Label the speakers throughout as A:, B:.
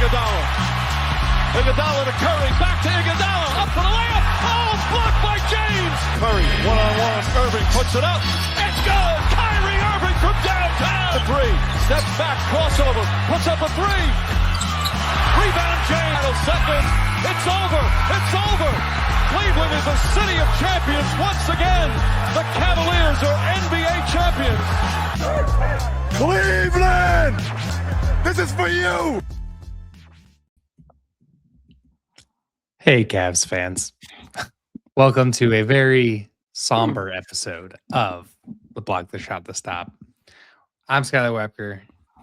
A: Iguodala. Iguodala to Curry, back to Iguodala, up for the layup. Oh, blocked by James. Curry, one-on-one. Irving puts it up. It's good. Kyrie Irving from downtown. The three, steps back, crossover, puts up a three. Rebound James. Second. It's over. It's over. Cleveland is a city of champions once again. The Cavaliers are NBA champions.
B: Cleveland! This is for you!
C: Hey, Cavs fans. Welcome to a very somber episode of the Block, the Shot, the Stop. I'm Skylar Webker.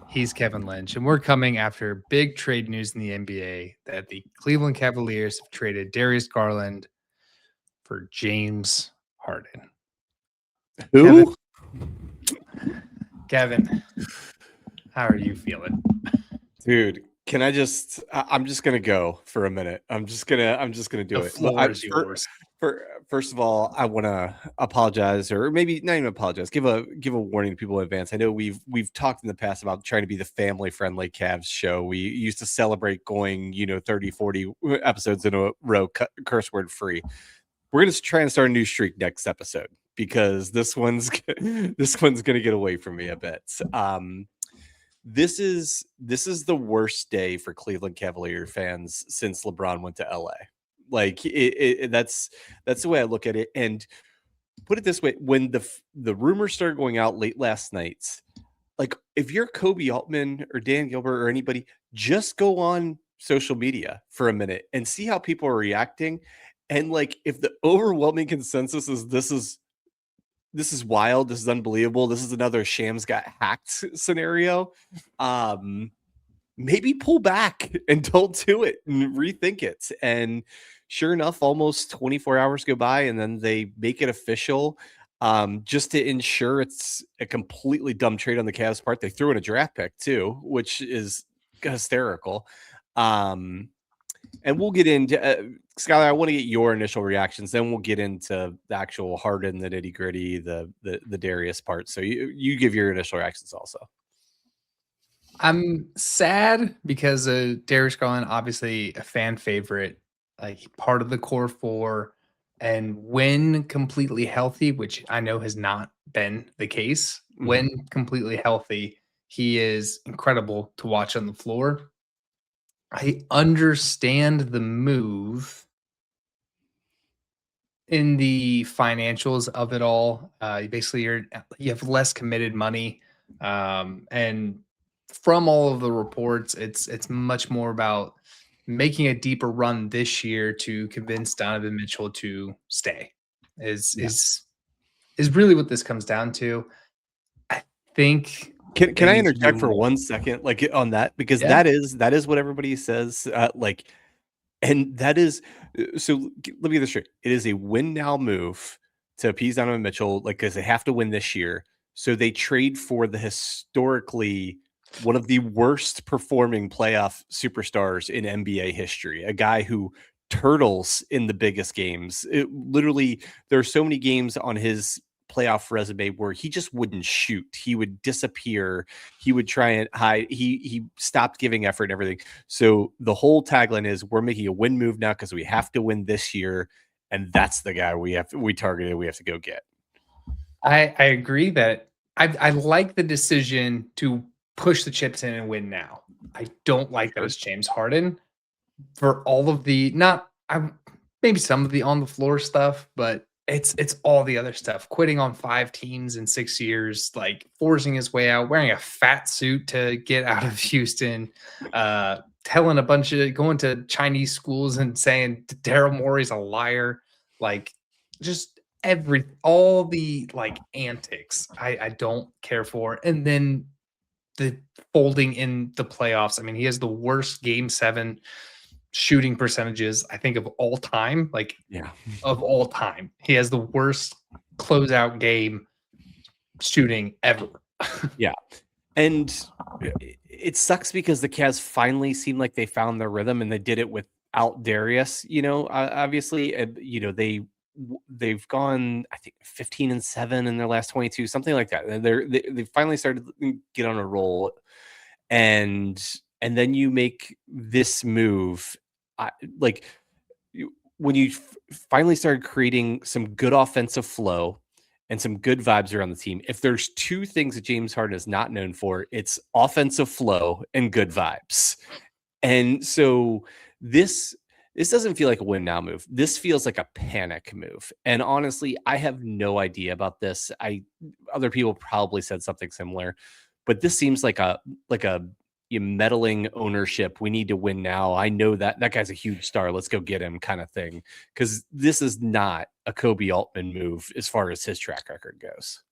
C: He's Kevin Lynch. And we're coming after big trade news in the NBA that the Cleveland Cavaliers have traded Darius Garland for James Harden.
B: Who?
C: Kevin, how are you feeling?
B: Dude, can I just I'm just gonna go for a minute. I'm just gonna do
C: The
B: it.
C: floor is yours.
B: First of all, I wanna apologize, or maybe not even apologize, give a warning to people in advance. I know we've talked in the past about trying to be the family friendly Cavs show. We used to celebrate going 30, 40 episodes in a row, curse word free. We're gonna try and start a new streak next episode because this one's gonna get away from me a bit. This is the worst day for Cleveland Cavalier fans since LeBron went to LA. Like that's the way I look at it. And put it this way, when the rumors started going out late last night, like if you're Kobe Altman or Dan Gilbert or anybody, just go on social media for a minute and see how people are reacting. And like if the overwhelming consensus is this is wild, this is unbelievable, this is another Shams got hacked scenario, maybe pull back and don't do it and rethink it. And sure enough, almost 24 hours go by and then they make it official, just to ensure it's a completely dumb trade on the Cavs part. They threw in a draft pick too, which is hysterical. And we'll get into Skylar. I want to get your initial reactions. Then we'll get into the actual Harden, the nitty gritty, the Darius part. So you give your initial reactions also.
C: I'm sad because Darius Garland, obviously a fan favorite, like part of the core four, and when completely healthy, which I know has not been the case, when completely healthy, he is incredible to watch on the floor. I understand the move in the financials of it all. Basically, you have less committed money, and from all of the reports, it's much more about making a deeper run this year to convince Donovan Mitchell to stay. Is really what this comes down to. I think.
B: Can I interject for 1 second, like on that, because that is what everybody says, and that is so. Let me get this straight. It is a win now move to appease Donovan Mitchell, like because they have to win this year, so they trade for the historically one of the worst performing playoff superstars in NBA history, a guy who turtles in the biggest games. Literally, there are so many games on his playoff resume where he just wouldn't shoot. He would disappear. He would try and hide. He stopped giving effort and everything. So the whole tagline is we're making a win move now because we have to win this year. And that's the guy we targeted. We have to go get.
C: I agree that I like the decision to push the chips in and win now. I don't like that it's James Harden for all of the maybe some of the on the floor stuff, but it's all the other stuff. Quitting on 5 teams in 6 years, like forcing his way out, wearing a fat suit to get out of Houston, telling a bunch of going to Chinese schools and saying Daryl Morey's a liar, like just all the like antics I don't care for. And then the folding in the playoffs. I mean, he has the worst game 7 shooting percentages, I think, of all time. Of all time. He has the worst closeout game shooting ever.
B: Yeah. And it sucks because the Cavs finally seem like they found their rhythm and they did it without Darius, obviously, they've gone, I think 15-7 in their last 22, something like that. They finally started to get on a roll. And and then you make this move. When you finally started creating some good offensive flow and some good vibes around the team, if there's two things that James Harden is not known for, it's offensive flow and good vibes. And so this doesn't feel like a win now move. This feels like a panic move. And honestly, I have no idea about this. Other people probably said something similar, but this seems like a you meddling ownership. We need to win now. I know that guy's a huge star. Let's go get him kind of thing. Because this is not a Kobe Altman move as far as his track record goes.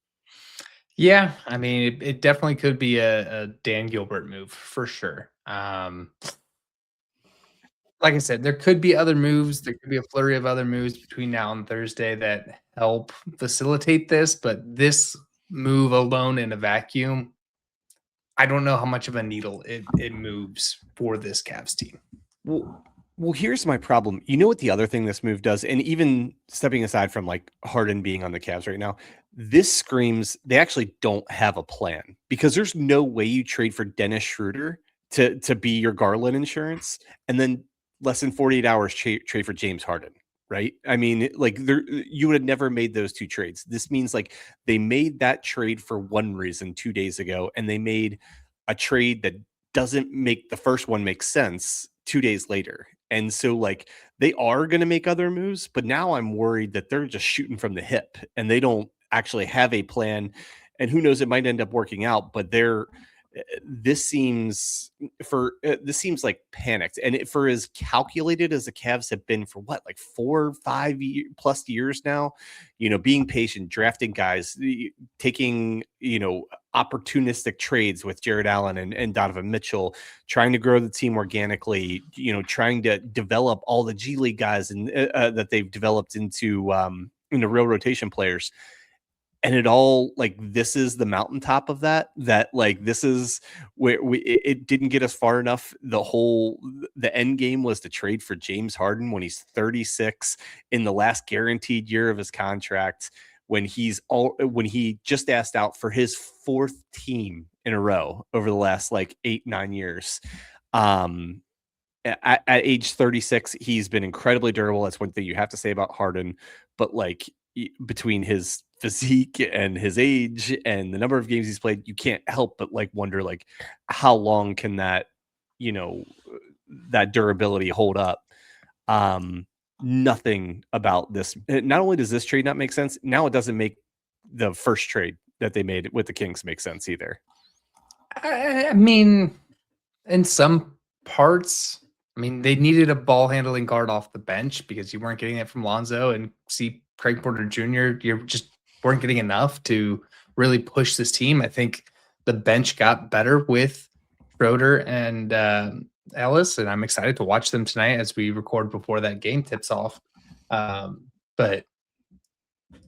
C: Yeah, I mean, it definitely could be a Dan Gilbert move for sure. Like I said, there could be other moves. There could be a flurry of other moves between now and Thursday that help facilitate this. But this move alone in a vacuum, I don't know how much of a needle it moves for this Cavs team.
B: Well, here's my problem. You know what the other thing this move does, and even stepping aside from like Harden being on the Cavs right now, this screams they actually don't have a plan, because there's no way you trade for Dennis Schroeder to be your Garland insurance, and then less than 48 hours trade for James Harden, right? I mean, like you would have never made those two trades. This means like they made that trade for one reason 2 days ago, and they made a trade that doesn't make the first one make sense 2 days later. And so like they are going to make other moves, but now I'm worried that they're just shooting from the hip and they don't actually have a plan. And who knows, it might end up working out, but this seems like panicked, and for as calculated as the Cavs have been for what, like 4 or 5 plus years now, being patient, drafting guys, taking, opportunistic trades with Jared Allen and Donovan Mitchell, trying to grow the team organically, trying to develop all the G League guys and that they've developed into real rotation players. And it all, like, this is the mountaintop of that like this is where it didn't get us far enough. The end game was to trade for James Harden when he's 36 in the last guaranteed year of his contract, when he just asked out for his fourth team in a row over the last like 8-9 years. At age 36, he's been incredibly durable. That's one thing you have to say about Harden, but like between his physique and his age and the number of games he's played, you can't help but like wonder like how long can that that durability hold up. Nothing about this. Not only does this trade not make sense, now it doesn't make the first trade that they made with the Kings make sense either.
C: I mean, in some parts, I mean, they needed a ball handling guard off the bench because you weren't getting it from Lonzo, and see Craig Porter Jr. You just weren't getting enough to really push this team. I think the bench got better with Schroeder and Ellis, and I'm excited to watch them tonight as we record before that game tips off. But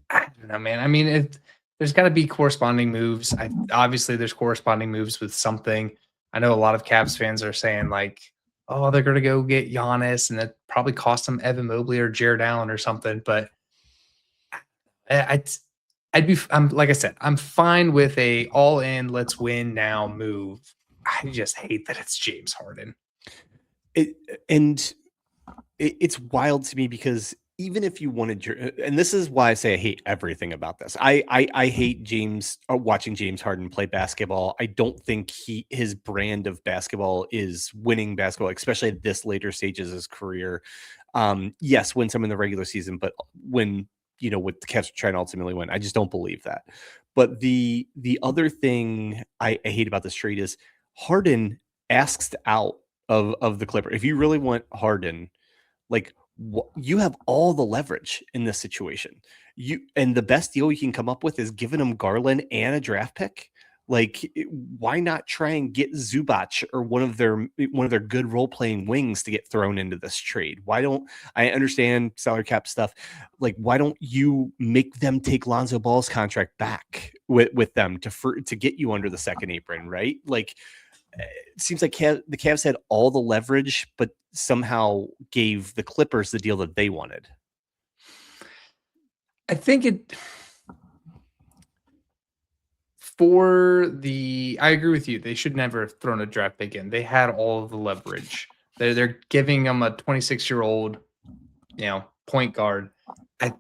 C: I don't know, man. I mean, there's got to be corresponding moves. Obviously, there's corresponding moves with something. I know a lot of Cavs fans are saying like, oh, they're going to go get Giannis, and that probably cost them Evan Mobley or Jared Allen or something. But I'm like I said, I'm fine with a all in, let's win now move. I just hate that it's James Harden.
B: It's wild to me because even if you wanted, and this is why I say I hate everything about this. I hate watching James Harden play basketball. I don't think his brand of basketball is winning basketball, especially at this later stages of his career. Yes, win some in the regular season, but when with the Cavs trying to ultimately win, I just don't believe that. But the other thing I hate about this trade is Harden asks out of the Clipper. If you really want Harden, like, you have all the leverage in this situation. And the best deal you can come up with is giving them Garland and a draft pick. Like, why not try and get Zubac or one of their good role playing wings to get thrown into this trade? Why don't I understand salary cap stuff? Like, why don't you make them take Lonzo Ball's contract back with them to get you under the second apron, right? Like, it seems like the Cavs had all the leverage, but somehow gave the Clippers the deal that they wanted.
C: I think I agree with you. They should never have thrown a draft pick in. They had all of the leverage. They're giving him a 26-year-old, point guard. I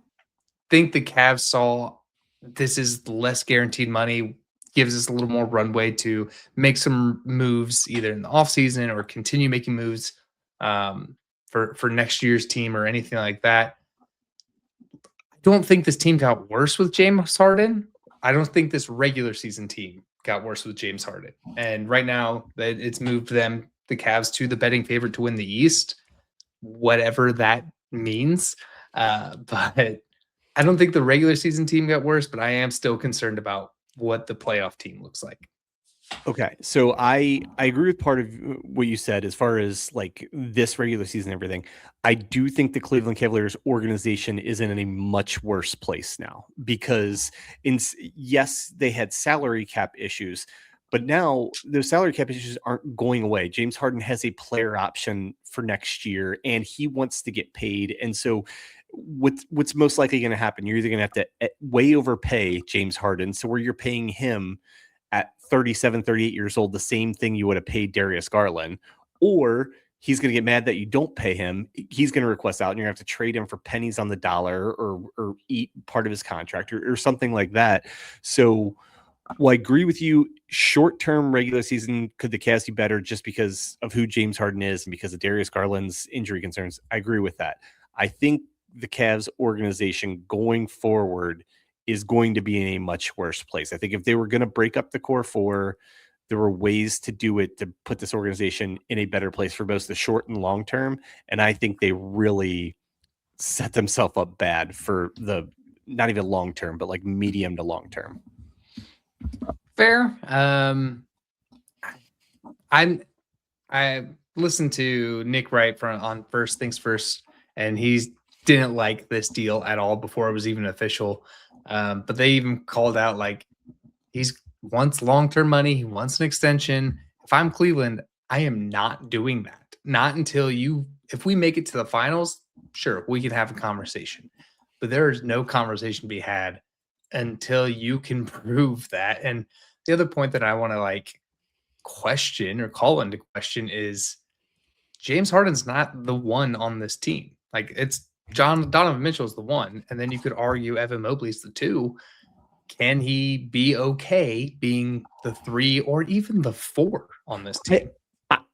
C: think the Cavs saw this is less guaranteed money, gives us a little more runway to make some moves either in the offseason or continue making moves for next year's team or anything like that. I don't think this team got worse with James Harden. I don't think this regular season team got worse with James Harden. And right now, it's moved the Cavs, to the betting favorite to win the East, whatever that means. But I don't think the regular season team got worse, but I am still concerned about what the playoff team looks like.
B: Okay, so I agree with part of what you said as far as like this regular season and everything. I do think the Cleveland Cavaliers organization is in a much worse place now because yes, they had salary cap issues, but now those salary cap issues aren't going away. James Harden has a player option for next year and he wants to get paid. And so what's most likely going to happen, you're either going to have to way overpay James Harden, so where you're paying him at 37, 38 years old, the same thing you would have paid Darius Garland, or he's going to get mad that you don't pay him. He's going to request out and you're going to have to trade him for pennies on the dollar or eat part of his contract or something like that. So I agree with you. Short-term regular season, could the Cavs do better just because of who James Harden is and because of Darius Garland's injury concerns? I agree with that. I think the Cavs organization going forward is going to be in a much worse place. I think if they were going to break up the core four, there were ways to do it to put this organization in a better place for both the short and long term. And I think they really set themselves up bad for the not even long term, but like medium to long term.
C: Fair. I listened to Nick Wright on First Things First, and he didn't like this deal at all before it was even official. But they even called out like he's wants long-term money. He wants an extension. If I'm Cleveland, I am not doing that. Not until if we make it to the finals, sure, we can have a conversation. But there is no conversation to be had until you can prove that. And the other point that I want to question or call into question is James Harden's not the one on this team. Like it's Donovan Mitchell's the one, and then you could argue Evan Mobley's the two. Can he be okay being the 3 or even the 4 on this team?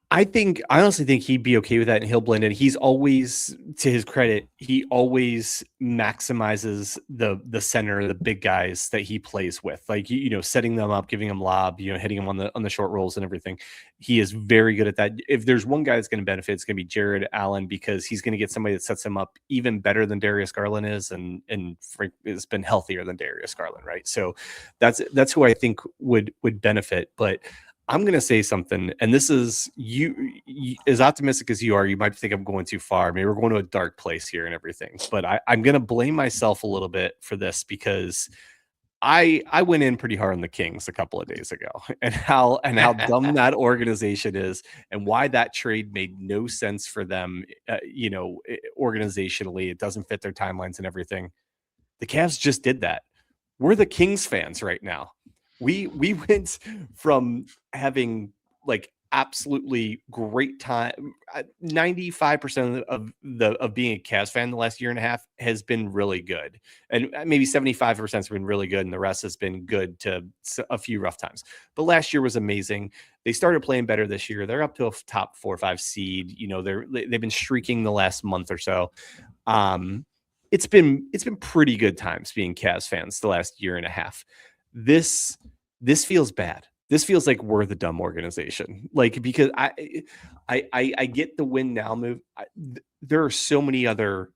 B: I honestly think he'd be okay with that and he'll blend in. He's always, to his credit, he always maximizes the center, the big guys that he plays with, like, setting them up, giving them lob, hitting them on the short rolls and everything. He is very good at that. If there's one guy that's going to benefit, it's going to be Jared Allen, because he's going to get somebody that sets him up even better than Darius Garland is. And Frank has been healthier than Darius Garland. Right. So that's who I think would benefit. But I'm going to say something, and this is you as optimistic as you are, you might think I'm going too far. Maybe we're going to a dark place here and everything, but I'm going to blame myself a little bit for this because I went in pretty hard on the Kings a couple of days ago and how dumb that organization is and why that trade made no sense for them. Organizationally, it doesn't fit their timelines and everything. The Cavs just did that. We're the Kings fans right now. We went from having absolutely great time. 95% of being a Cavs fan the last year and a half has been really good, and maybe 75% has been really good, and the rest has been good to a few rough times. But last year was amazing. They started playing better this year. They're up to a top 4 or 5 seed. They've been streaking the last month or so. It's been pretty good times being Cavs fans the last year and a half. This feels bad. This feels like we're the dumb organization. Because I get the win now move. There are so many other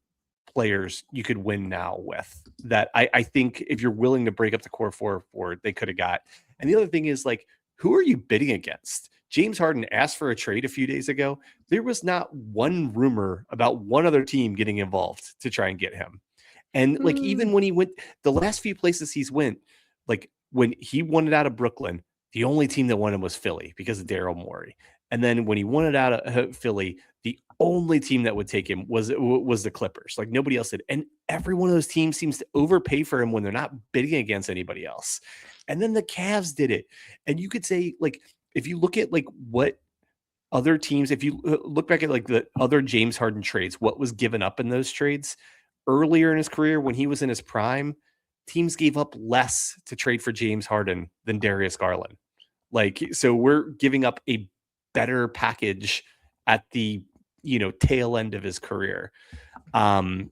B: players you could win now with that. I think if you're willing to break up the core 4 they could have got. And the other thing is, who are you bidding against? James Harden asked for a trade a few days ago. There was not one rumor about one other team getting involved to try and get him. And even when he went, the last few places he's went, when he wanted out of Brooklyn, the only team that wanted him was Philly because of Daryl Morey. And then when he wanted out of Philly, the only team that would take him was the Clippers. Nobody else did. And every one of those teams seems to overpay for him when they're not bidding against anybody else. And then the Cavs did it. And you could say, like, if you look at like what other teams, if you look back at like the other James Harden trades, what was given up in those trades earlier in his career when he was in his prime, teams gave up less to trade for James Harden than Darius Garland. Like, so we're giving up a better package at the, tail end of his career. And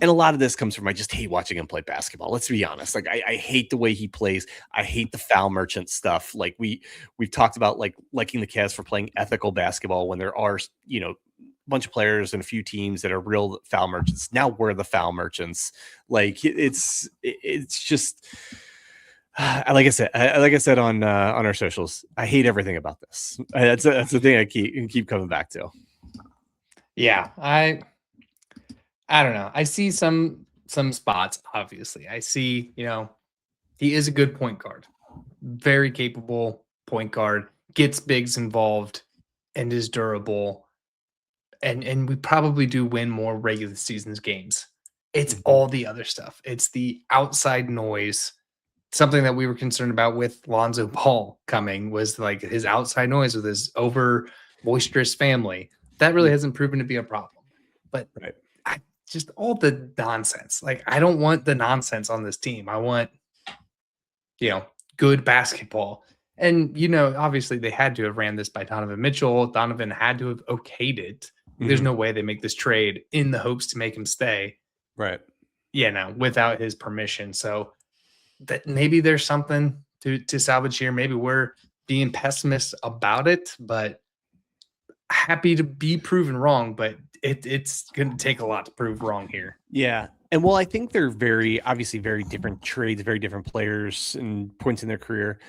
B: a lot of this comes from I just hate watching him play basketball. Let's be honest. Like I hate the way he plays. I hate the foul merchant stuff. Like we've talked about like liking the Cavs for playing ethical basketball when there are a bunch of players and a few teams that are real foul merchants. Now we're the foul merchants. Like it's just like I said on our socials. I hate everything about this. That's the thing I keep coming back to.
C: Yeah, I don't know. I see some spots, obviously. I see, he is a good point guard. Very capable point guard, gets bigs involved and is durable. And we probably do win more regular seasons games. It's all the other stuff. It's the outside noise. Something that we were concerned about with Lonzo Ball coming was like his outside noise with his over boisterous family. That really hasn't proven to be a problem. But just all the nonsense. Like, I don't want the nonsense on this team. I want, good basketball. And, obviously they had to have ran this by Donovan Mitchell. Donovan had to have okayed it. There's no way they make this trade in the hopes to make him stay.
B: Right.
C: Yeah, no, without his permission. So that maybe there's something to salvage here. Maybe we're being pessimists about it, but happy to be proven wrong. But it's going to take a lot to prove wrong here.
B: Yeah. And I think they're obviously very different trades, very different players and points in their career.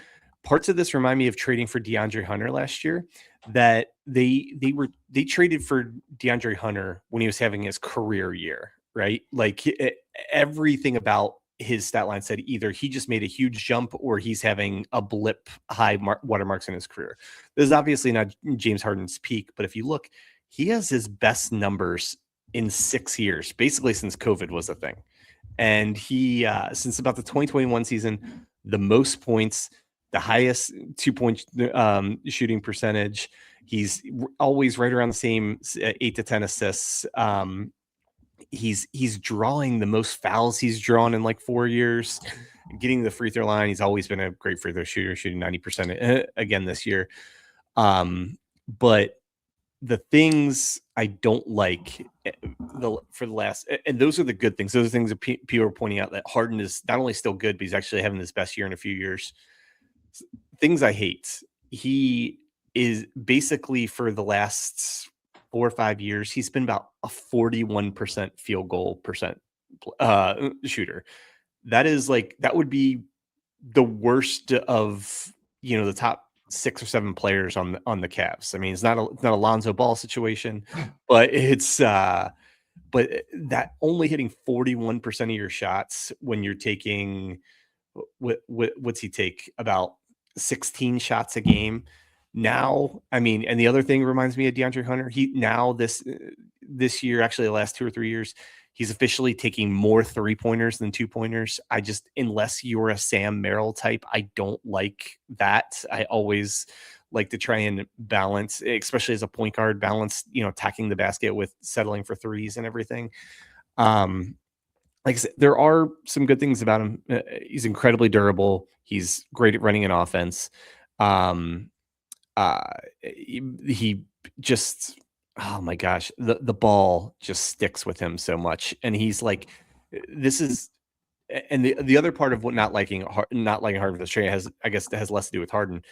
B: Parts of this remind me of trading for DeAndre Hunter last year, that they traded for DeAndre Hunter when he was having his career year, right? Like everything about his stat line said either he just made a huge jump or he's having a blip high watermarks in his career. This is obviously not James Harden's peak, but if you look, he has his best numbers in 6 years, basically since COVID was a thing. And he, since about the 2021 season, the most points, the highest 2-point shooting percentage. He's always right around the same 8 to 10 assists. He's drawing the most fouls he's drawn in like 4 years, getting the free throw line. He's always been a great free throw shooter, shooting 90% again this year. But the things I don't like for the last, and those are the good things. Those are things that people are pointing out, that Harden is not only still good, but he's actually having his best year in a few years. Things I hate. He is basically for the last 4 or 5 years, he's been about a 41% field goal percent shooter. That would be the worst of, the top 6 or 7 players on the Cavs. I mean, it's not a Lonzo Ball situation, but it's but that only hitting 41% of your shots when you're taking what's he take, about 16 shots a game now. I mean, and the other thing reminds me of DeAndre Hunter. He now this year, actually the last 2 or 3 years, he's officially taking more 3-pointers than 2-pointers. Unless you're a Sam Merrill type, I don't like that. I always like to try and balance, especially as a point guard, attacking the basket with settling for threes and everything. Like I said, there are some good things about him. He's incredibly durable. He's great at running an offense. He just, oh my gosh, the ball just sticks with him so much. And he's like, and the other part of what not liking Harden for this trade has less to do with Harden.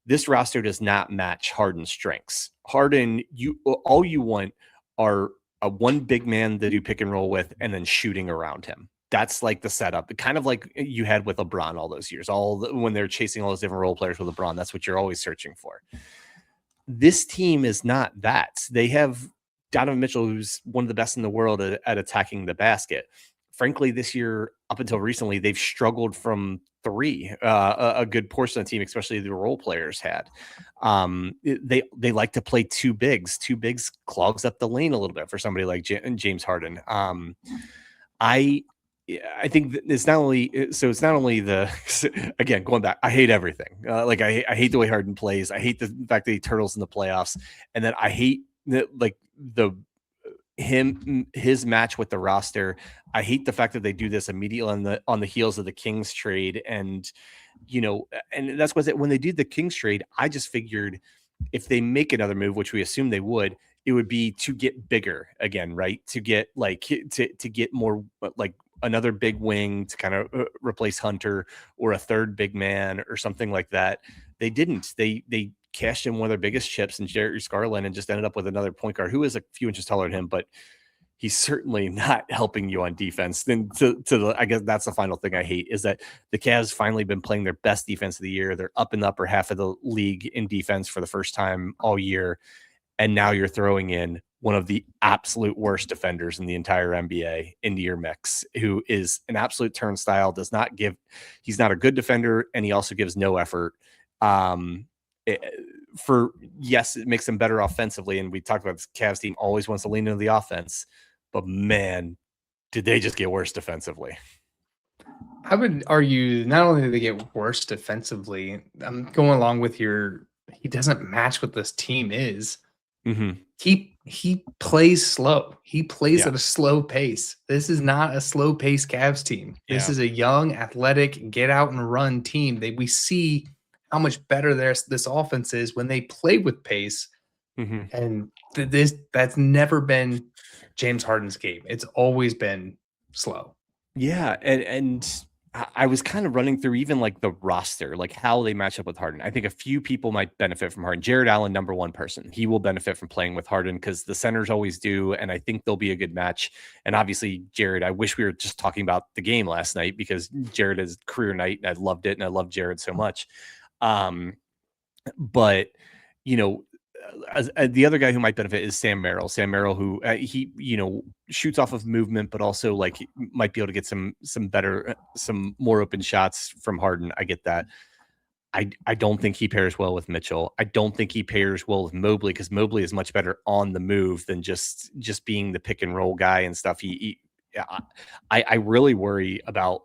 B: This roster does not match Harden's strengths. Harden, all you want are a one big man that you pick and roll with, and then shooting around him. That's like the setup, kind of like you had with LeBron all those years. When they're chasing all those different role players with LeBron, that's what you're always searching for. This team is not that. They have Donovan Mitchell, who's one of the best in the world at attacking the basket. Frankly, this year, up until recently, they've struggled from 3. A good portion of the team, especially the role players, had. They like to play 2 bigs. 2 bigs clogs up the lane a little bit for somebody like James Harden. I think it's not only the again going back. I hate everything. Like I hate the way Harden plays. I hate the fact that he turtles in the playoffs, and then I hate his match with the roster. I hate the fact that they do this immediately on the heels of the Kings trade, and and that's when they did the Kings trade. I just figured if they make another move, which we assume they would, it would be to get bigger again, right? To get to get more like another big wing to kind of replace Hunter, or a third big man or something like that. They didn't. They cashed in one of their biggest chips in Darius Garland and just ended up with another point guard who is a few inches taller than him, but he's certainly not helping you on defense. Then I guess that's the final thing I hate is that the Cavs finally been playing their best defense of the year. They're up in the upper half of the league in defense for the first time all year. And now you're throwing in one of the absolute worst defenders in the entire NBA into your mix, who is an absolute turnstile, he's not a good defender, and he also gives no effort. It makes them better offensively, and we talked about this Cavs team always wants to lean into the offense, but man, did they just get worse defensively.
C: I would argue not only do they get worse defensively, I'm going along with he doesn't match what this team is.
B: Mm-hmm.
C: He plays slow. He plays at a slow pace. This is not a slow pace Cavs team. This is a young, athletic, get out and run team. We see how much better this offense is when they play with pace.
B: Mm-hmm.
C: And that's never been James Harden's game. It's always been slow.
B: Yeah, and I was kind of running through even like the roster, like how they match up with Harden. I think a few people might benefit from Harden. Jared Allen, number one person. He will benefit from playing with Harden because the centers always do, and I think they'll be a good match. And obviously, Jared, I wish we were just talking about the game last night because Jared is career night, and I loved it, and I love Jared so much. But the other guy who might benefit is Sam Merrill. Sam Merrill, who he shoots off of movement, but also like might be able to get some more open shots from Harden. I get that. I don't think he pairs well with Mitchell. I don't think he pairs well with Mobley because Mobley is much better on the move than just being the pick and roll guy and stuff. I really worry about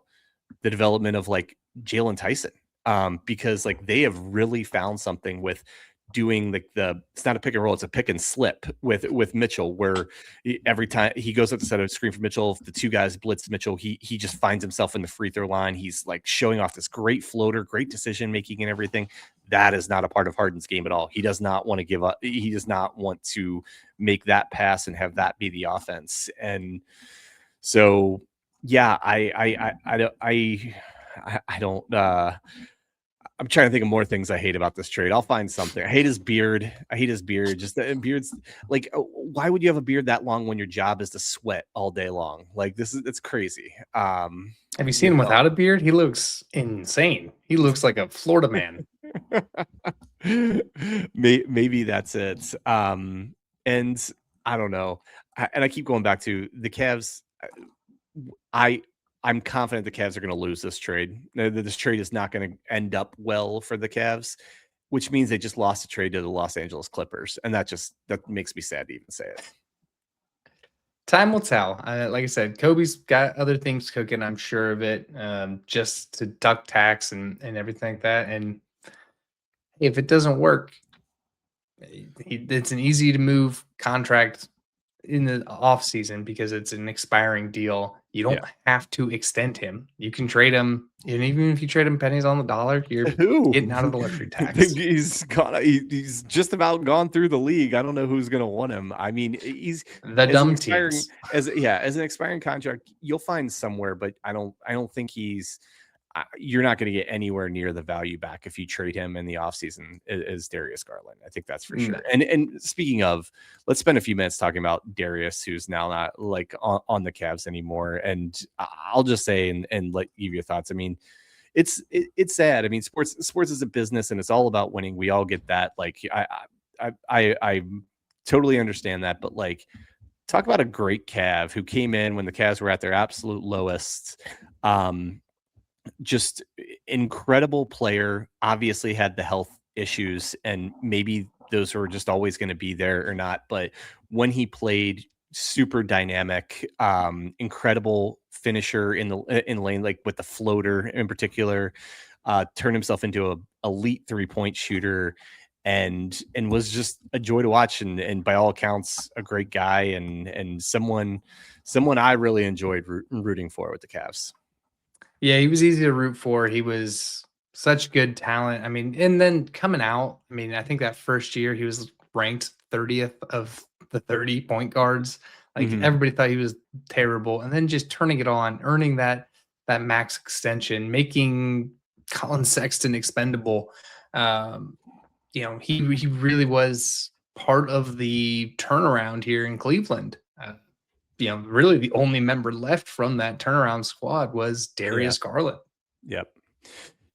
B: the development of like Jalen Tyson because like they have really found something with doing it's not a pick and roll, it's a pick and slip with Mitchell, where every time he goes up to set a screen for Mitchell, if the two guys blitz Mitchell, he just finds himself in the free throw line. He's like showing off this great floater, great decision making and everything. That is not a part of Harden's game at all. He does not want to give up. He does not want to make that pass and have that be the offense. And so, yeah, I don't I'm trying to think of more things I hate about this trade. I'll find something. I hate his beard. Just the beard's like, why would you have a beard that long when your job is to sweat all day long? Like it's crazy.
C: Have you seen him without a beard? He looks insane. He looks like a Florida man.
B: Maybe that's it. And I don't know. And I keep going back to the Cavs. I'm confident the Cavs are going to lose this trade. This trade is not going to end up well for the Cavs, which means they just lost a trade to the Los Angeles Clippers. And that makes me sad to even say it.
C: Time will tell. Like I said, Kobe's got other things cooking, I'm sure of it, just to duck tax and everything like that. And if it doesn't work, it's an easy to move contract in the off season because it's an expiring deal. You don't have to extend him. You can trade him, and even if you trade him pennies on the dollar, you're getting out of the luxury tax.
B: He's just about gone through the league. I don't know who's going to want him. I mean, he's
C: the dumb teams.
B: As an expiring contract, you'll find somewhere, but I don't think you're not going to get anywhere near the value back if you trade him in the offseason as Darius Garland. I think that's for sure. And speaking of, let's spend a few minutes talking about Darius, who's now not like on the Cavs anymore. And I'll just say and let you give your thoughts. I mean, it's sad. I mean, sports is a business and it's all about winning. We all get that. Like I totally understand that, but like talk about a great Cav who came in when the Cavs were at their absolute lowest. Just incredible player, obviously had the health issues and maybe those were just always going to be there or not. But when he played, super dynamic, incredible finisher in lane, like with the floater in particular. Turned himself into a elite 3-point shooter, and was just a joy to watch, and by all accounts a great guy, and someone I really enjoyed rooting for with the Cavs.
C: Yeah, he was easy to root for. He was such good talent. I mean, and then coming out, I mean, I think that first year he was ranked 30th of the 30 point guards. Like everybody thought he was terrible, and then just turning it on, earning that max extension, making Colin Sexton expendable. He really was part of the turnaround here in Cleveland. Really the only member left from that turnaround squad was Darius Garland.
B: Yep.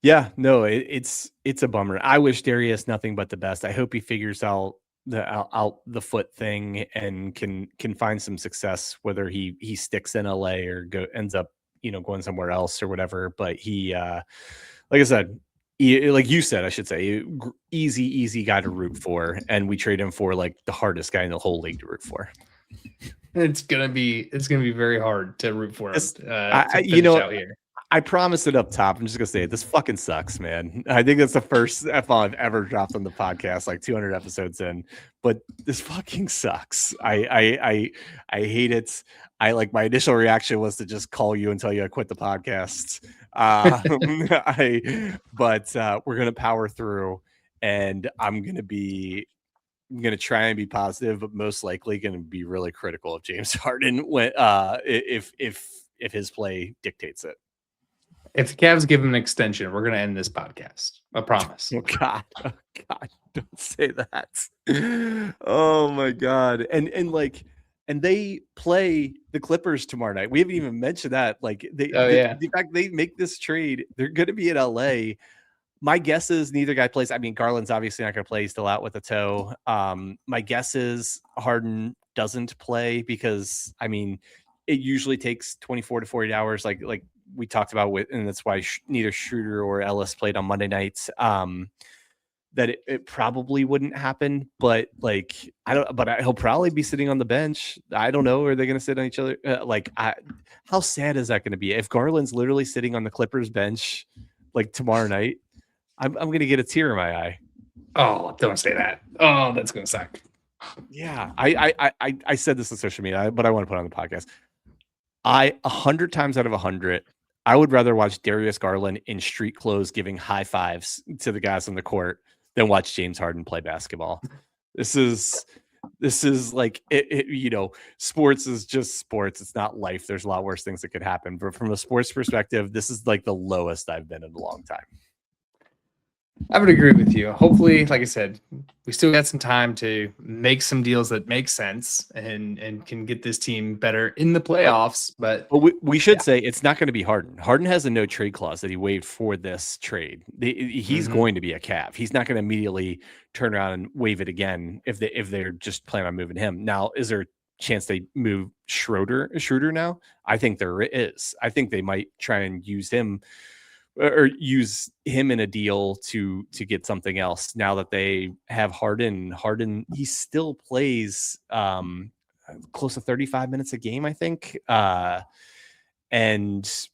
B: Yeah, no, it's a bummer. I wish Darius nothing but the best. I hope he figures out the foot thing and can find some success, whether he sticks in LA or ends up going somewhere else or whatever. But he, like I said, like you said, I should say, easy guy to root for, and we trade him for like the hardest guy in the whole league to root for.
C: It's gonna be very hard to root for him.
B: Out here. I promised it up top. I'm just gonna say it. This fucking sucks, man. I think that's the first F-bomb I've ever dropped on the podcast, like 200 episodes in. But this fucking sucks. I hate it. My initial reaction was to just call you and tell you I quit the podcast. But we're gonna power through, and I'm gonna try and be positive, but most likely gonna be really critical of James Harden when if his play dictates it.
C: If the Cavs give him an extension, we're gonna end this podcast. I promise.
B: Oh God, don't say that. Oh my God, and they play the Clippers tomorrow night. We haven't even mentioned that. The fact they make this trade, they're gonna be in LA. My guess is neither guy plays. I mean, Garland's obviously not going to play. He's still out with a toe. My guess is Harden doesn't play because, I mean, it usually takes 24 to 48 hours, like we talked about, and that's why neither Schroeder or Ellis played on Monday nights. That it probably wouldn't happen, but he'll probably be sitting on the bench. I don't know. Are they going to sit on each other? How sad is that going to be if Garland's literally sitting on the Clippers bench like tomorrow night? I'm going to get a tear in my eye.
C: Oh, don't say that. Oh, that's going to suck.
B: Yeah. I said this on social media, but I want to put it on the podcast. 100 times out of 100, I would rather watch Darius Garland in street clothes giving high fives to the guys on the court than watch James Harden play basketball. This is like, sports is just sports. It's not life. There's a lot worse things that could happen. But from a sports perspective, this is like the lowest I've been in a long time.
C: I would agree with you. Hopefully, like I said, we still got some time to make some deals that make sense and can get this team better in the playoffs. But
B: we should say it's not going to be Harden. Harden has a no trade clause that he waived for this trade. He's going to be a Cav. He's not going to immediately turn around and waive it again if they're just planning on moving him. Now, is there a chance they move Schroeder now? I think there is. I think they might try and use him in a deal to get something else. Now that they have Harden, he still plays close to 35 minutes a game, I think. And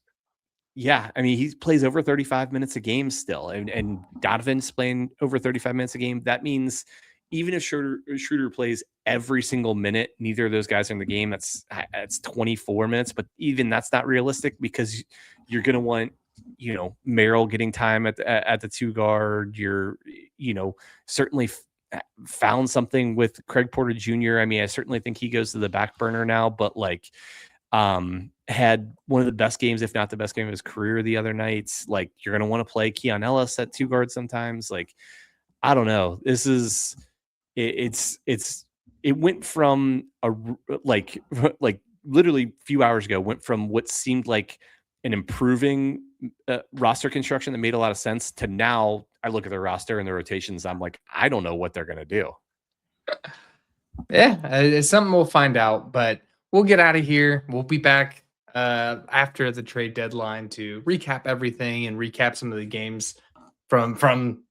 B: yeah, I mean, he plays over 35 minutes a game still, and Donovan's playing over 35 minutes a game. That means even if Schroeder plays every single minute, neither of those guys are in the game. That's 24 minutes, but even that's not realistic because you're going to want, Merrill getting time at the 2 guard. You're, certainly found something with Craig Porter Jr. I mean, I certainly think he goes to the back burner now, but had one of the best games, if not the best game of his career the other nights. Like, you're going to want to play Keon Ellis at 2 guard sometimes. Like, I don't know. This is, it went from like literally a few hours ago, went from what seemed like an improving roster construction that made a lot of sense to now I look at the roster and the rotations. I'm like, I don't know what they're going to do.
C: Yeah, it's something we'll find out, but we'll get out of here. We'll be back after the trade deadline to recap everything and recap some of the games from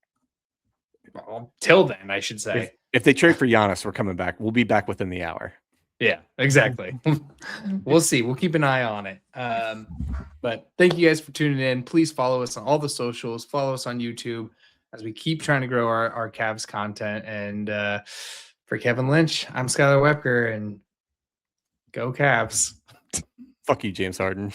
C: till then, I should say.
B: If they trade for Giannis, we're coming back. We'll be back within the hour.
C: Yeah, exactly. We'll see. We'll keep an eye on it. But thank you guys for tuning in. Please follow us on all the socials. Follow us on YouTube as we keep trying to grow our Cavs content. And for Kevin Lynch, I'm Skylar Wepker, and go Cavs.
B: Fuck you, James Harden.